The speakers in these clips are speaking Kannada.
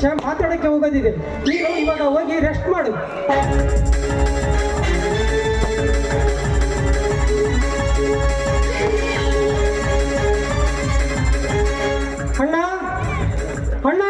ವಿಷಯ ಮಾತಾಡೋಕ್ಕೆ ಹೋಗೋದಿದೆ. ನೀನು ಇವಾಗ ಹೋಗಿ ರೆಸ್ಟ್ ಮಾಡು. ಅಣ್ಣ ಅಣ್ಣ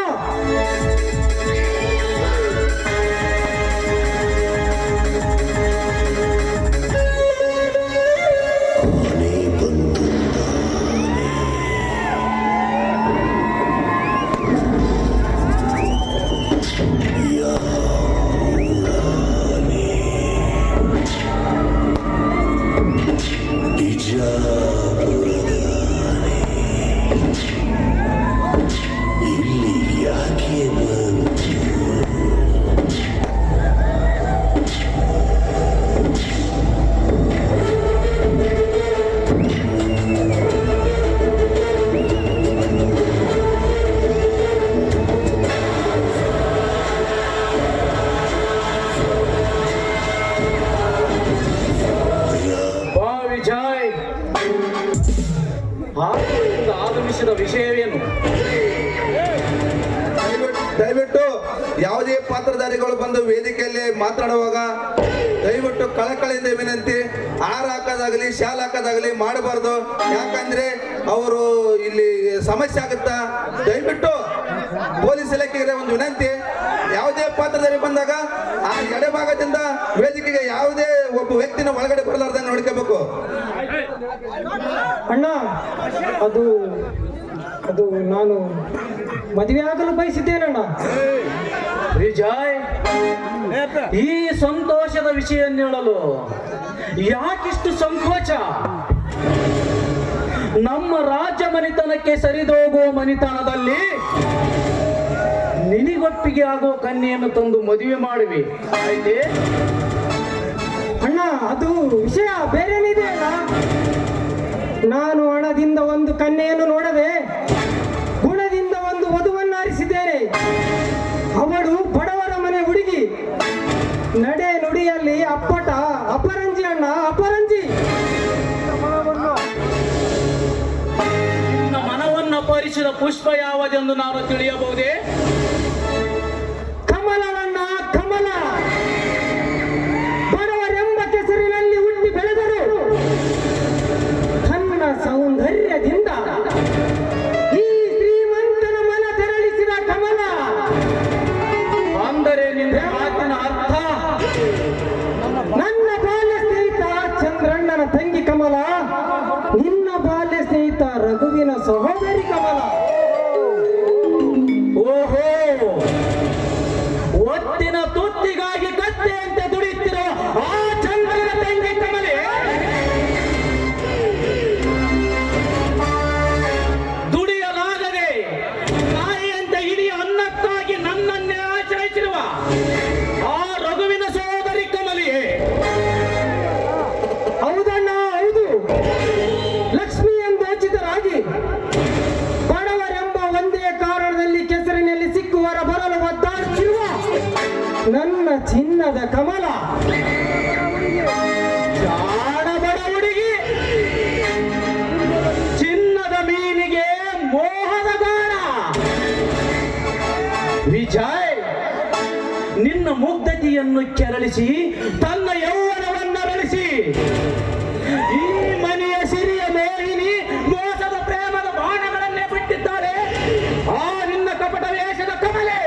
ಆಗಮಿಸಿದ ವಿಷಯವೇನು? ದಯವಿಟ್ಟು ಯಾವುದೇ ಪಾತ್ರಧಾರಿಗಳು ಬಂದು ವೇದಿಕೆಯಲ್ಲಿ ಮಾತನಾಡುವಾಗ ದಯವಿಟ್ಟು ಕಳಕಳಿಯಿಂದ ವಿನಂತಿ, ಹಾರ ಹಾಕೋದಾಗಲಿ ಶಾಲ್ ಹಾಕೋದಾಗಲಿ ಮಾಡಬಾರ್ದು. ಯಾಕಂದ್ರೆ ಅವರು ಇಲ್ಲಿ ಸಮಸ್ಯೆ ಆಗುತ್ತಾ. ದಯವಿಟ್ಟು ಪೊಲೀಸ್ ಇಲಾಖೆಗೆ ಒಂದು ವಿನಂತಿ, ಯಾವುದೇ ಪಾತ್ರಧಾರಿ ಬಂದಾಗ ಆ ಎಡಭಾಗದಿಂದ ವೇದಿಕೆಗೆ ಯಾವುದೇ ಒಬ್ಬ ವ್ಯಕ್ತಿನ ಒಳಗಡೆ ಬರಲಾರ್ದಂಗೆ ನೋಡ್ಕೋಬೇಕು. ಅಣ್ಣ, ಅದು ನಾನು ಮದುವೆ ಆಗಲು ಬಯಸಿದ್ದೇನಣ್ಣ. ವಿಜಯ್, ಈ ಸಂತೋಷದ ವಿಷಯ ಹೇಳಲು ಯಾಕಿಷ್ಟು ಸಂಕೋಚ? ನಮ್ಮ ರಾಜ್ಯ ಮನಿತನಕ್ಕೆ ಸರಿದೋಗುವ ಮನಿತನದಲ್ಲಿ ನಿನಿಗೊಪ್ಪಿಗೆ ಆಗೋ ಕನ್ಯೆಯನ್ನು ತಂದು ಮದುವೆ ಮಾಡುವೆ, ಆಯ್ತೆ? ಅಣ್ಣ, ಅದು ವಿಷಯ ಬೇರೆನಿದೆ ಅಣ್ಣ. ನಾನು ಹಣದಿಂದ ಒಂದು ಕನ್ಯೆಯನ್ನು ನೋಡದೆ ಗುಣದಿಂದ ಒಂದು ವಧುವನ್ನು ಆರಿಸಿದ್ದೇನೆ. ಅವಳು ಬಡವರ ಮನೆ ಹುಡುಗಿ. ನಡೆ ನುಡಿಯಲ್ಲಿ ಅಪ್ಪಟ ಅಪರಂಜಿ ಅಣ್ಣ, ಅಪರಂಜಿ. ನಿನ್ನ ಮನವನ್ನು ಅಪಹರಿಸಿದ ಪುಷ್ಪ ಯಾವುದೆಂದು ನಾನು ತಿಳಿಯಬಹುದೇ? ಕಮಲವಣ್ಣ, ಕಮಲ. ಬಡವರೆಂಬ ಕೆಸರಿನಲ್ಲಿ ಹುಟ್ಟಿ ಬೆಳೆದರು. ತನ್ನ ಸೌಂದರ್ಯದಿಂದ ಈ ಶ್ರೀಮಂತನ ಮನ ತೆರಳಿಸಿದ ಕಮಲ. ಅಂದರೆ ನಿನ್ನ ಮಾತಿನ ಅರ್ಥ? ನನ್ನ ಬಾಲ್ಯ ಸ್ನೇಹಿತ ಚಂದ್ರಣ್ಣನ ತಂಗಿ ಕಮಲ, ನಿನ್ನ ಬಾಲ್ಯ ಸ್ನೇಹಿತ ರಘುವಿನ ಸಹೋದರಿ ಕಮಲ. ಓಹೋ, ಒತ್ತಿನ ತುತ್ತಿಗಾಗಿ ಕತ್ತೆಯಂತೆ ದುಡಿಯುತ್ತಿರೋ ಆ ಚಂದ್ರನ ತಂಗಿ ಕಮಲೆ ದುಡಿಯಲಾಗದೆ ತಾಯಿಯಂತೆ ಇಡೀ ಅನ್ನಕ್ಕಾಗಿ ನನ್ನನ್ನೇ ಆಶ್ರಯಿಸಿರುವ ಆ ರಘುವಿನ ಸಹೋದರಿ ಕಮಲಿಯೇ? ಹೌದಣ್ಣ, ಹೌದು. ಲಕ್ಷ್ಮಿ ಎಂದೋಚಿತರಾಗಿ ಬಡವರೆಂಬ ಒಂದೇ ಕಾರಣದಲ್ಲಿ ಕೆಸರಿನಲ್ಲಿ ಸಿಕ್ಕುವರ ಬರಲು ಒದ್ದಾಡುತ್ತಿರುವ ನನ್ನ ಚಿನ್ನದ ಕಮಲ. ಜಾಣ ಬಡ ಹುಡುಗಿ, ಚಿನ್ನದ ಮೀನಿಗೆ ಮೋಹದ ಗಾಣ. ವಿಜಯ್, ನಿನ್ನ ಮುಗ್ಧತೆಯನ್ನು ಕೆರಳಿಸಿ ತನ್ನ ಯೌವನವನ್ನು ಬೆಳೆಸಿ ಈ ಮನೆಯ ಸಿರಿಯ ಮೋಹಿನಿ ಮೋಸದ ಪ್ರೇಮದ ಬಾಣಗಳನ್ನೇ ಬಿಟ್ಟಿದ್ದಾಳೆ ಆ ನಿನ್ನ ಕಪಟ ವೇಷದ ಕಮಲೆ.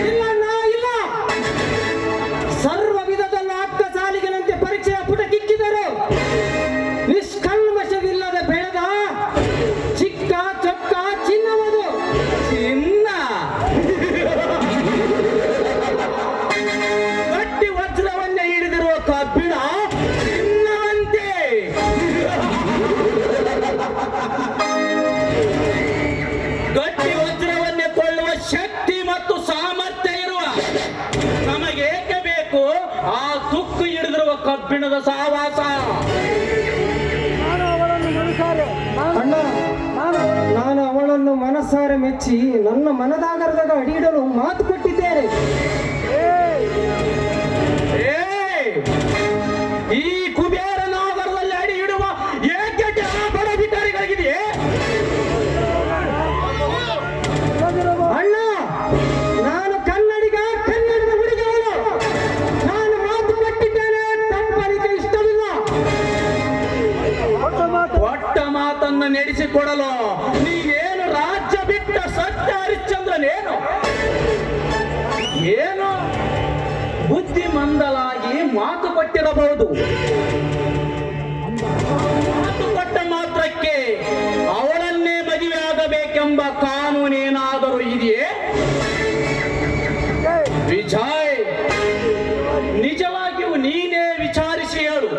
ಇಲ್ಲಣ್ಣ, ಇಲ್ಲ. ಸರ್ವ ವಿಧದಲ್ಲ ಅಕ್ಕ ಸಾಲಿಗಳಂತೆ ಪರೀಕ್ಷೆಯ ಪುಟ ಕಿಕ್ಕಿದರು. ನಿಷ್ಕಲ್ಮಶವಿಲ್ಲದೆ ಬೆಳೆದ ಚಿಕ್ಕ ಚೊಕ್ಕ ಚಿನ್ನವದು. ಚಿನ್ನ ಗಟ್ಟಿ ವಜ್ರವನ್ನೇ ಹಿಡಿದಿರುವ ಕಬ್ಬಿಣ ಚಿನ್ನವಂತೆ. ಗಟ್ಟಿ ವಜ್ರವನ್ನೇ ಕೊಳ್ಳುವ ಶಕ್ತಿ ಮತ್ತು ಸಾಮರ್ಥ್ಯ ಇರುವ ನಮಗೇಕೆ ಬೇಕು ಆ ತುಕ್ಕು ಹಿಡಿದಿರುವ ಕಬ್ಬಿಣದ ಸಹವಾಸ? ಅಣ್ಣ, ನಾನು ಅವಳನ್ನು ಮನಸ್ಸಾರೆ ಮೆಚ್ಚಿ ನನ್ನ ಮನದಾಗರದಾಗ ಅಡಿಯಿಡಲು ಮಾತು ಕೊಟ್ಟಿದ್ದೇನೆ. ಈ ಕುಬೇರ ನಾಗರದಲ್ಲಿ ಅಡಿ ಇಡುವ ಏಕತೆ ಆ ಬಡ ಬಿಟ್ಟರಿಗಳಿದೆಯೇ? ಅಣ್ಣ, ನಡೆಸಿಕೊಡಲು ನೀನೇನು ರಾಜ್ಯ ಬಿಟ್ಟ ಸತ್ಯ ಹರಿಶ್ಚಂದ್ರನೇನು? ಏನು ಬುದ್ಧಿಮಂದಲಾಗಿ ಮಾತು ಕೊಟ್ಟಿರಬಹುದು. ಮಾತು ಕೊಟ್ಟ ಮಾತ್ರಕ್ಕೆ ಅವಳನ್ನೇ ಮದುವೆ ಆಗಬೇಕೆಂಬ ಕಾನೂನೇನಾದರೂ ಇದೆಯೇ? ವಿಜಯ್, ನಿಜವಾಗಿಯೂ ನೀನೇ ವಿಚಾರಿಸಿ ಹೇಳು.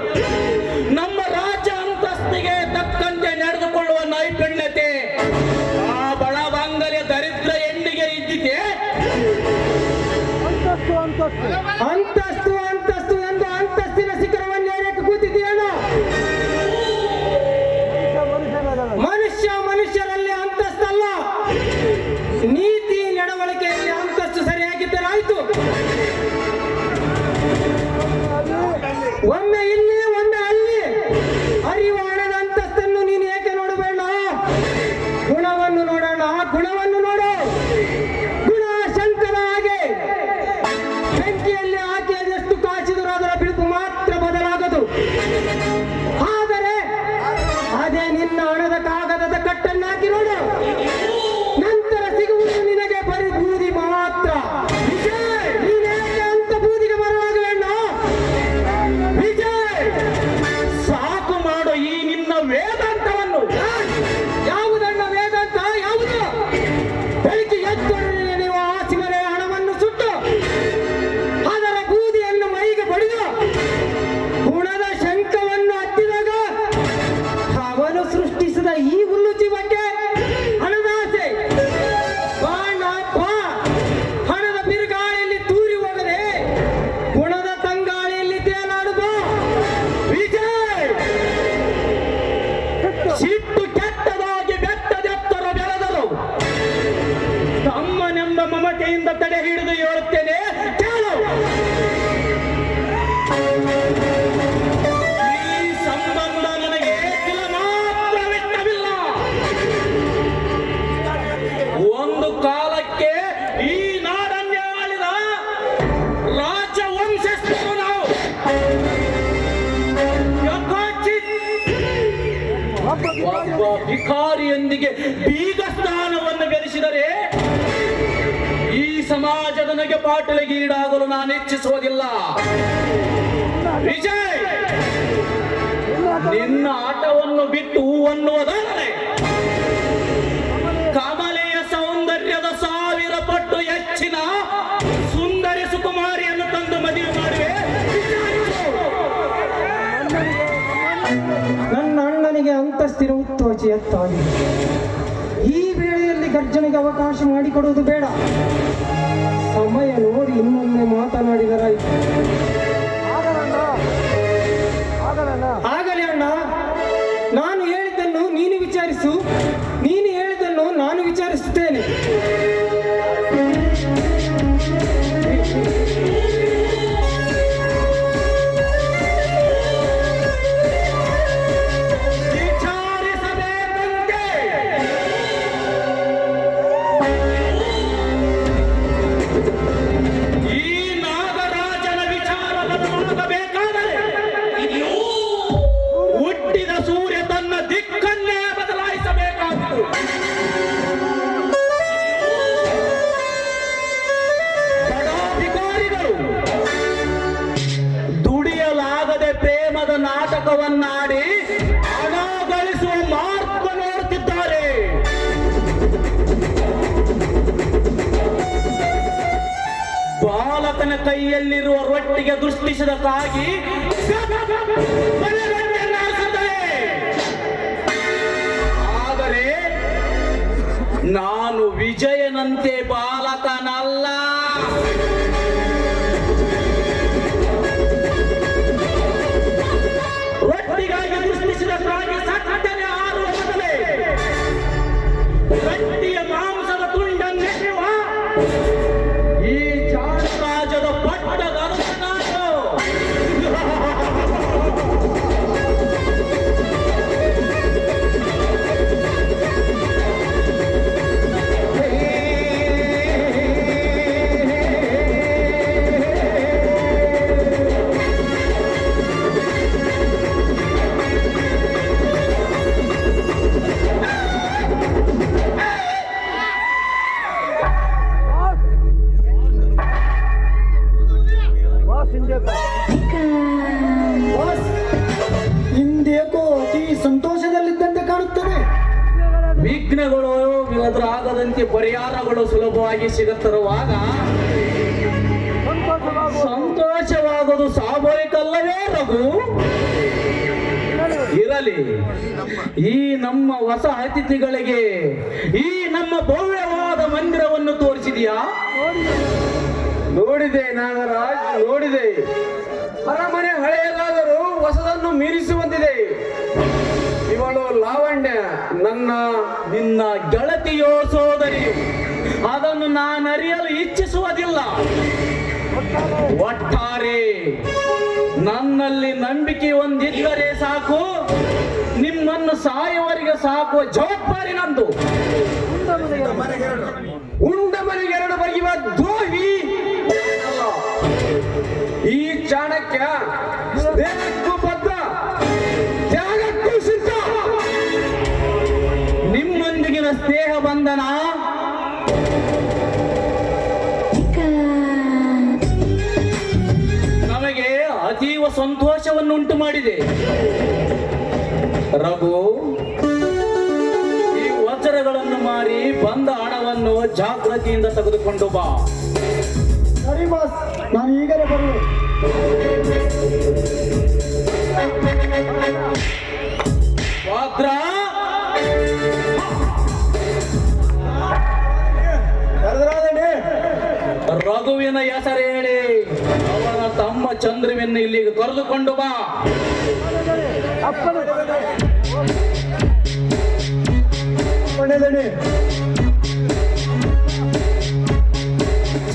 ನಮ್ಮ ರಾಜ್ಯ ಅಂತಸ್ತಿಗೆ ತಕ್ಕಂತೆ ನಡೆದುಕೊಳ್ಳುವ ನೈಪುಣ್ಯತೆ ಆ ಬಡವಂಗಲೆ ದರಿದ್ರ ಹೆಣ್ಣಿಗೆ ಇದ್ದಿದೆ? ಅಂತಸ್ತು ಅಂತಸ್ತು ಎಂದು ಅಂತಸ್ತಿನ ಶಿಖರವನ್ನೇರಕ್ಕೆ ಕೂತಿದೆಯಲ್ಲ. ಮನುಷ್ಯರಲ್ಲಿ ಅಂತಸ್ತಲ್ಲ, ನೀತಿ ನಡವಳಿಕೆಯಲ್ಲಿ ಅಂತಸ್ತು ಸರಿಯಾಗಿದ್ದರಾಯ್ತು. ಒಮ್ಮೆ ಇಲ್ಲಿ ಒಮ್ಮೆ ಅಲ್ಲಿ ಅರಿವಾಣದ ಅಂತಸ್ತನ್ನು ನೀನು ಏಕೆ ನೋಡಬೇಡ? ಗುಣವನ್ನು ನೋಡೋಣ, ಗುಣವನ್ನು ನೋಡು. ಗುಣ ಶಂಕರ ಹಾಗೆ ಬೆಂಕಿಯಲ್ಲಿ ಹಾಕಿ ಅದೆಷ್ಟು ಕಾಚಿದರೂ ಅದರ ಬಿಳುಪು ಮಾತ್ರ ಬದಲಾಗದು. ಆದರೆ ಅದೇ ನಿನ್ನ ಹಣದ ಕಾಗದದ ಕಟ್ಟನ್ನು ಹಾಕಿ ನೋಡು, ನಂತರ ಸಿಗುವುದು ನಿನಗೆ ಬರೀ ಬೂದಿ ಮಾತ್ರ. ವಿಜಯ್, ನೀನೇಕೆ ಅಂತ ಬೂದಿಗೆ ಮರವಾಗಬೇಡ. ವಿಜಯ್, ಸಾಕು ಮಾಡು ಈ ನಿನ್ನ ವೇದಾಂತವನ್ನು. ಯಾವುದನ್ನ ವೇದಾಂತ? ಯಾವುದು? ಬೆಳಿಗ್ಗೆ ಎದ್ದೊಡನೆ ನೀವು ಆಸಿಮರೆ ಹಣವನ್ನು ಸುಟ್ಟು ಅದರ ಬೂದಿಯನ್ನು ಮೈಗೆ ಬಡಿದು ಗುಣದ ಶಂಖವನ್ನು ಹತ್ತಿದಾಗ ಅವನು ಸೃಷ್ಟಿಸಿದ ಈ ಹುಲ್ಲು ಜೀವಕ್ಕೆ ಹಣದ ಆಸೆ ಬಾಣ ಬಾ ಹಣದ ಬಿರುಗಾಳಿಯಲ್ಲಿ ತೂರಿ ಹೋಗದೆ ಗುಣದ ತಂಗಾಳಿಯಲ್ಲಿ ತೇಲಾಡುವ ವಿಜಯ್. ಸಿಟ್ಟು ಕೆಟ್ಟದಾಗಿ ಬೆಟ್ಟದೆತ್ತರ ಬೆಳೆದರು. ತಮ್ಮನೆಂಬ ಮಮತೆಯಿಂದ ತಡೆ ಹಿಡಿದು ಹೇಳುತ್ತೇನೆ, ಕೇಳು. ಈ ಸಂಬಂಧ ನನಗೆ ತಿಲ ಮಾತ್ರವಿಷ್ಟವಿಲ್ಲ. ಒಂದು ಕಾಲಕ್ಕೆ ಈ ನಾಡನ್ನೇ ಆಳಿದ ರಾಜ ವಂಶಸ್ಥರು ನಾವು. ಯಥಾಚಿತ್ ಒಬ್ಬ ಭಿಕಾರಿಯೊಂದಿಗೆ ಬೀಗ ಸ್ಥಾನವನ್ನು ಗಳಿಸಿದರೆ ಈ ಸಮಾಜ ನನಗೆ ಪಾಟಲಿಗೀಡಾಗಲು ನಾನು ಇಚ್ಛಿಸುವುದಿಲ್ಲ. ವಿಜಯ್, ನಿನ್ನ ಆಟವನ್ನು ಬಿಟ್ಟು ಹೂವನ್ನುವುದಾದರೆ ಕಮಲೆಯ ಸೌಂದರ್ಯದ 1000 ಪಟ್ಟು ಹೆಚ್ಚಿನ ಸುಂದರಿ ಸುಕುಮಾರಿಯನ್ನು ತಂದು ಮದುವೆ ಮಾಡುವೆ. ನನ್ನ ಅಣ್ಣನಿಗೆ ಅಂತಸ್ತಿನ ಉತ್ತೋಚಿ ಎತ್ತಾಗಿದೆ. ಈ ವೇಳೆಯಲ್ಲಿ ಗರ್ಜನೆಗೆ ಅವಕಾಶ ಮಾಡಿಕೊಡುವುದು ಬೇಡ. ಸಮಯ ನೋಡಿ ಇನ್ನೊಮ್ಮೆ ಮಾತನಾಡಿದರಾಯಿತು. ಆಗಲೇ ಅಣ್ಣ, ನಾನು ಹೇಳಿದ್ದನ್ನು ನೀನು ವಿಚಾರಿಸು, ನೀನು ಹೇಳಿದ್ದನ್ನು ನಾನು ವಿಚಾರಿಸುತ್ತೇನೆ. ವಿಚಾರಿಸಬೇಕಂತೆ. ಈ ನಾಗರಾಜನ ವಿಚಾರ ಬದಲಾಗಬೇಕಾದರೆ ಹುಟ್ಟಿದ ಸೂರ್ಯ ತನ್ನ ದಿಕ್ಕನ್ನೇ ಬದಲಾಯಿಸಬೇಕಾಗುವುದು. ಪದಾಧಿಕಾರಿಗಳು ದುಡಿಯಲಾಗದೆ ಪ್ರೇಮದ ನಾಟಕವನ್ನಾಡಿ ಹಣ ಗಳಿಸುವ ಮಾರ್ಗ ನೋಡುತ್ತಿದ್ದಾರೆ. ಬಾಲಕನ ಕೈಯಲ್ಲಿರುವ ರೊಟ್ಟಿಗೆ ದೃಷ್ಟಿಸಿದಕ್ಕಾಗಿ ಆದರೆ ನಾನು ವಿಜಯನಂತೆ ಬಾಲಕನಲ್ಲ. ರೊಟ್ಟಿಗಾಗಿ ದೃಷ್ಟಿಸಿದಕ್ಕಾಗಿ ಸತ್ತನೆ ಹಾರುವ ಮೊದಲೇ ಗಟ್ಟಿಯ ಮಾಂಸದ ತುಂಡನ್ನೆಸೆಯುವ ಈ ಚಾಣರಾಜದ ಪಟ್ಟದ ಅರಸನಾಡು. ಬೇಕಾದಂತೆ ಪರಿಹಾರಗಳು ಸುಲಭವಾಗಿ ಸಿಗುತ್ತಿರುವಾಗ ಸಂತೋಷವಾಗುವುದು ಸ್ವಾಭಾವಿಕಲ್ಲವೇ ರಘು? ಇರಲಿ, ಈ ನಮ್ಮ ಹೊಸ ಅತಿಥಿಗಳಿಗೆ ಈ ನಮ್ಮ ಭವ್ಯವಾದ ಮಂದಿರವನ್ನು ತೋರಿಸಿದೆಯಾ? ನೋಡಿದೆ ನಾಗರಾಜ್, ನೋಡಿದೆ. ಅರಮನೆ ಹಳೆಯಲ್ಲಾದರೂ ಹೊಸದನ್ನು ಮೀರಿಸುವಂತಿದೆ. ಇವಳು ಲಾವಣ್ಯ ನಿನ್ನ ಗೆಳತಿಯೋ ಸೋದರಿಯೋ ಅದನ್ನು ನಾನು ಅರಿಯಲು ಇಚ್ಛಿಸುವುದಿಲ್ಲ. ಒಟ್ಟಾರೆ ನನ್ನಲ್ಲಿ ನಂಬಿಕೆ ಹೊಂದಿದ್ದರೆ ಸಾಕು, ನಿಮ್ಮನ್ನು ಸಾಯುವವರೆಗೆ ಸಾಕುವ ಜವಾಬ್ದಾರಿ ನಂದು. ಉಂಡ ಮನೆಗೆರಡು ಬಗೆಯುವ ದ್ರೋಹಿ ಅಲ್ಲ. ಈ ಚಾಣಕ್ಯ ದೇಹಕ್ಕೂ ಬದ್ಧ, ತ್ಯಾಗಕ್ಕೂ ಸಿದ್ಧ. ನಿಮ್ಮೊಂದಿಗಿನ ಸ್ನೇಹ ಬಂಧನ ನಮಗೆ ಅತೀವ ಸಂತೋಷವನ್ನು ಉಂಟು ಮಾಡಿದೆ. ರಘು, ಈ ವಜ್ರಗಳನ್ನು ಮಾರಿ ಬಂದ ಹಣವನ್ನು ಜಾಗೃತಿಯಿಂದ ತೆಗೆದುಕೊಂಡು ಬಾ. ಸರಿ ಬಾಸ್, ನಾನು ಈಗಲೇ ಬರುವೆ. ವಜ್ರ ರಘುವಿನ ಹೆಸರು ಹೇಳಿ ಅವನ ತಮ್ಮ ಚಂದ್ರವನ್ನು ಇಲ್ಲಿಗೆ ಕರೆದುಕೊಂಡು ಬಾ.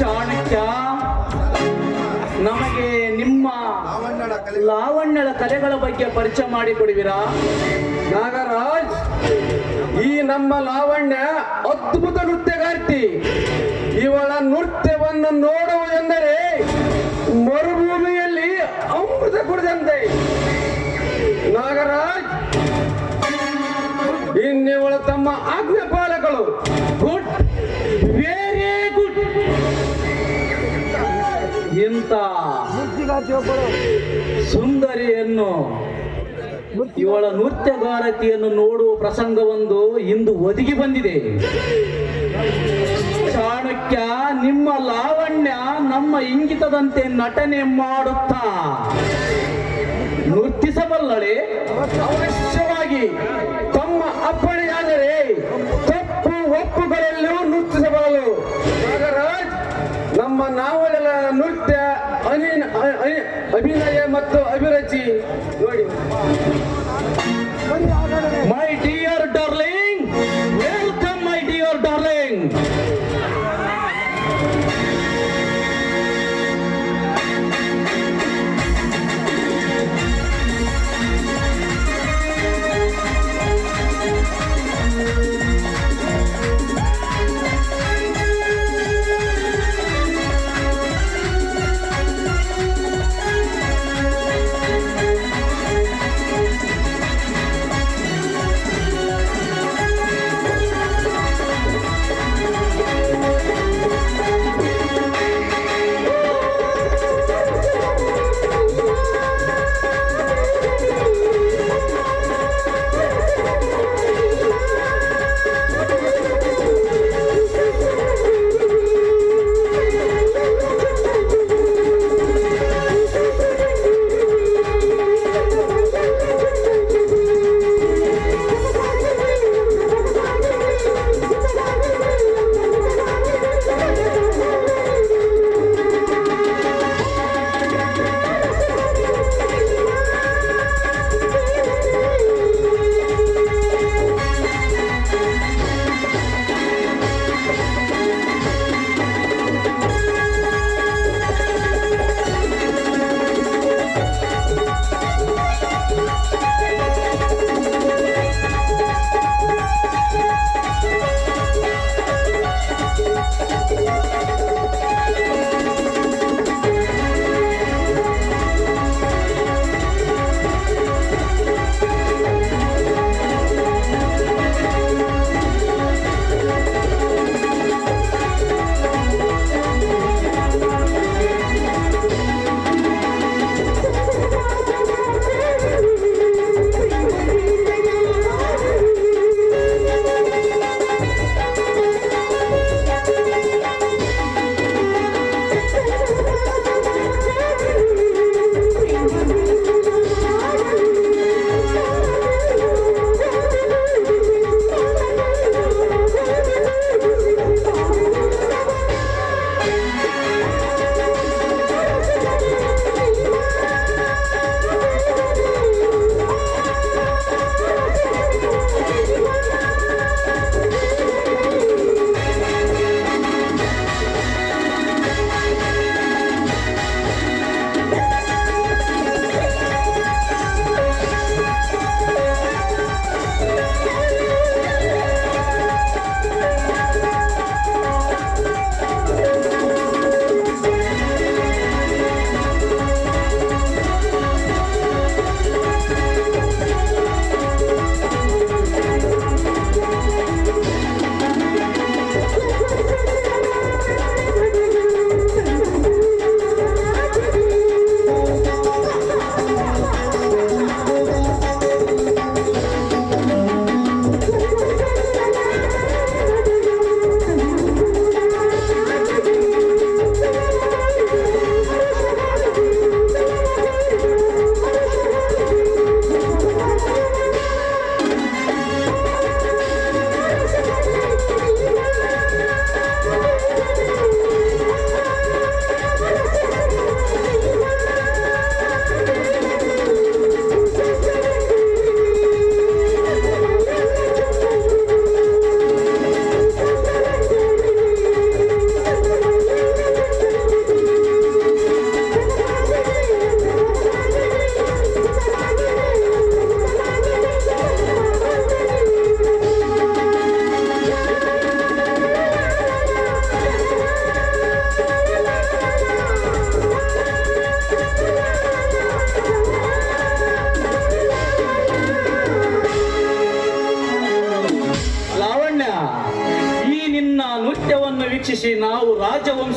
ಚಾಣಕ್ಯ, ನಮಗೆ ನಿಮ್ಮ ಲಾವಣ್ಯಳ ಕಲೆಗಳ ಬಗ್ಗೆ ಪರಿಚಯ ಮಾಡಿಕೊಡುವಿರಾ? ನಾಗರಾಜ್, ಈ ನಮ್ಮ ಲಾವಣ್ಯ ಅದ್ಭುತ ನೃತ್ಯಗಾರ್ತಿ. ಇವಳ ನೃತ್ಯವನ್ನು ನೋಡುವುದೆಂದರೆ ಮರುಭೂಮಿಯಲ್ಲಿ ಅಮೃತ ಕುಡಿದಂತೆ. ನಾಗರಾಜ್, ಇನ್ನಿವಳು ತಮ್ಮ ಆಜ್ಞೆ ಪಾಲಕಳು. Good, very good. ಇಂಥ ಸುಂದರಿಯನ್ನು, ಇವಳ ನೃತ್ಯಗಾರತಿಯನ್ನು ನೋಡುವ ಪ್ರಸಂಗವೊಂದು ಇಂದು ಒದಗಿ ಬಂದಿದೆ. ಚಾಣಕ್ಯ, ನಿಮ್ಮ ಲಾವಣ್ಯ ನಮ್ಮ ಇಂಗಿತದಂತೆ ನಟನೆ ಮಾಡುತ್ತಾ ನೃತ್ಯಿಸಬಲ್ಲಳೆ? ಅವಶ್ಯವಾಗಿ ತಮ್ಮ ಅಪ್ಪಣೆಯಾದರೆ ತಪ್ಪು ಒಪ್ಪುಗಳಲ್ಲೂ ನೃತ್ಯಿಸಬಲ್ಲರು. ನಾಗರಾಜ್, ನಮ್ಮ ನಾವಳೆಗಳ ನೃತ್ಯ ಅಭಿನಯ ಮತ್ತು ಅಭಿರುಚಿ ನೋಡಿ. My dear darling, welcome my dear darling.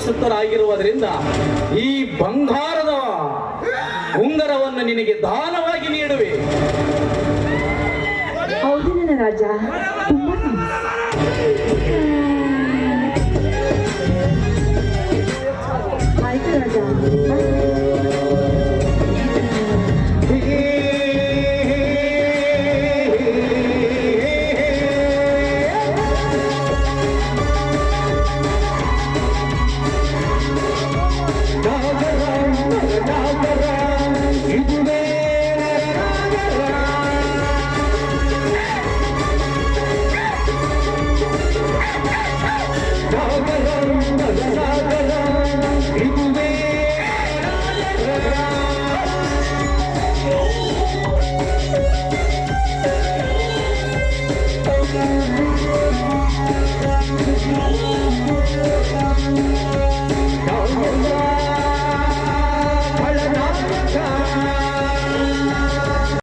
ಆಶೀರ್ವದಿಸುತ್ತರಾಗಿರುವುದರಿಂದ ಈ ಬಂಗಾರದ ಉಂಗರವನ್ನು ನಿನಗೆ ದಾನವಾಗಿ ನೀಡುವೆ. ಹೌದು ನನ್ನ ರಾಜ, ತುಂಬಾ ಆಯ್ತು ರಾಜ.